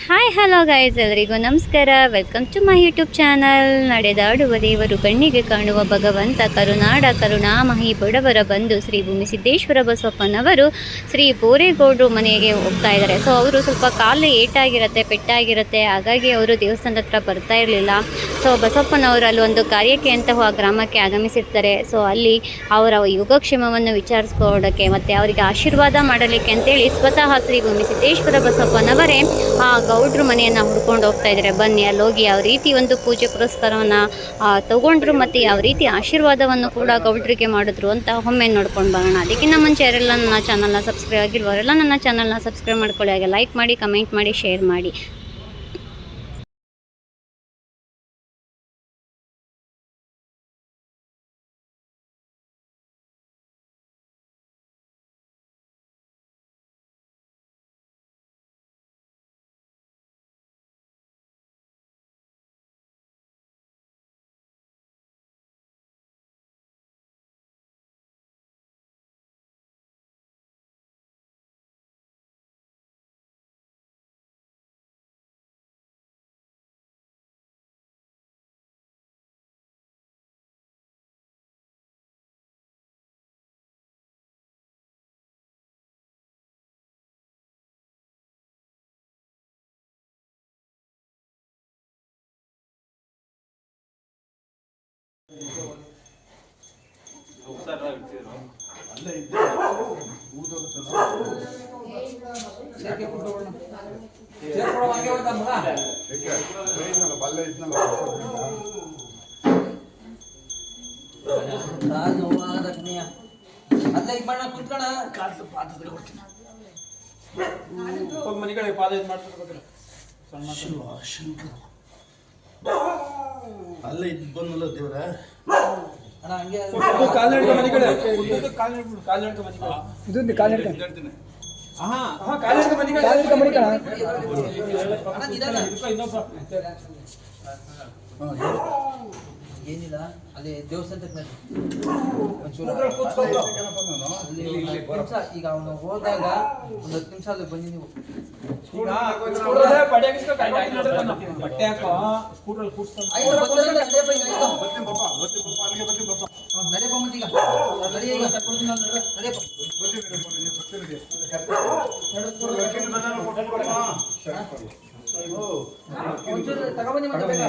Hi hello guys, ಎಲ್ಲರಿಗೂ ನಮಸ್ಕಾರ. Welcome to my YouTube channel. ನಡೆದಾಡುವ ದೇವರು, ಕಣ್ಣಿಗೆ ಕಾಣುವ ಭಗವಂತ, ಕರುನಾಡ ಕರುಣಾಮಹಿ ಬಡವರ ಬಂಧು ಶ್ರೀ ಭೂಮಿ ಸಿದ್ದೇಶ್ವರ ಬಸವಪ್ಪನವರು ಶ್ರೀ ಬೋರೇಗೌಡರು ಮನೆಗೆ ಹೋಗ್ತಾ ಇದ್ದಾರೆ. ಸೊ ಅವರು ಸ್ವಲ್ಪ ಕಾಲು ಏಟಾಗಿರುತ್ತೆ, ಪೆಟ್ಟಾಗಿರುತ್ತೆ. ಹಾಗಾಗಿ ಅವರು ದೇವಸ್ಥಾನದ ಹತ್ರ ಬರ್ತಾ ಇರಲಿಲ್ಲ. ಸೊ ಬಸವಪ್ಪನವರು ಅಲ್ಲಿ ಒಂದು ಕಾರ್ಯಕ್ಕೆ ಅಂತ ಆ ಗ್ರಾಮಕ್ಕೆ ಆಗಮಿಸಿರ್ತಾರೆ. ಸೊ ಅಲ್ಲಿ ಅವರ ಯೋಗಕ್ಷೇಮವನ್ನು ವಿಚಾರಿಸ್ಕೊಳ್ಳೋಕ್ಕೆ ಮತ್ತು ಅವರಿಗೆ ಆಶೀರ್ವಾದ ಮಾಡಲಿಕ್ಕೆ ಅಂತೇಳಿ ಸ್ವತಃ ಶ್ರೀ ಭೂಮಿ ಸಿದ್ದೇಶ್ವರ ಬಸವಪ್ಪನವರೇ ಆ ಗೌಡ್ರ ಮನೆಯನ್ನು ಹುಡ್ಕೊಂಡು ಹೋಗ್ತಾ ಇದ್ದಾರೆ. ಬನ್ನಿ ಅಲ್ಲಿ ಹೋಗಿ ಯಾವ ರೀತಿ ಒಂದು ಪೂಜೆ ಪುರಸ್ಕಾರವನ್ನು ತಗೊಂಡ್ರು ಮತ್ತು ಯಾವ ರೀತಿ ಆಶೀರ್ವಾದವನ್ನು ಕೂಡ ಗೌಡ್ರಿಗೆ ಮಾಡಿದ್ರು ಅಂತ ಒಮ್ಮೆ ನೋಡ್ಕೊಂಡು ಬರೋಣ. ಅದಕ್ಕಿಂತ ಮುಂಚೆ ಯಾರೆಲ್ಲ ನನ್ನ ಚಾನಲ್ನ ಸಬ್ಸ್ಕ್ರೈಬ್ ಆಗಿರುವವರೆಲ್ಲ ನನ್ನ ಚಾನಲ್ನ ಸಬ್ಸ್ಕ್ರೈಬ್ ಮಾಡ್ಕೊಳ್ಳಿ, ಹಾಗೆ ಲೈಕ್ ಮಾಡಿ, ಕಮೆಂಟ್ ಮಾಡಿ, ಶೇರ್ ಮಾಡಿ. ಮನೆಗಳಿಗೆ ಪಾದ ಇದು ಮಾಡ್ತಿರ್ಬೇಕಲ್ಲ ಶಂಕರ ಅಲ್ಲ ಇದು ಬಂದಲ್ಲ ದೇವ್ರ ಏನಿಲ್ಲ ಅಲ್ಲಿ ದೇವಸ್ಥಾನಕ್ಕೆ ಈಗ ಅವನು ಹೋದಾಗ ಒಂದು 10 ನಿಮಿಷ ಅಲ್ಲಿ ಬನ್ನಿ ನೀವು. ತಗೊಬನ್ನಿ.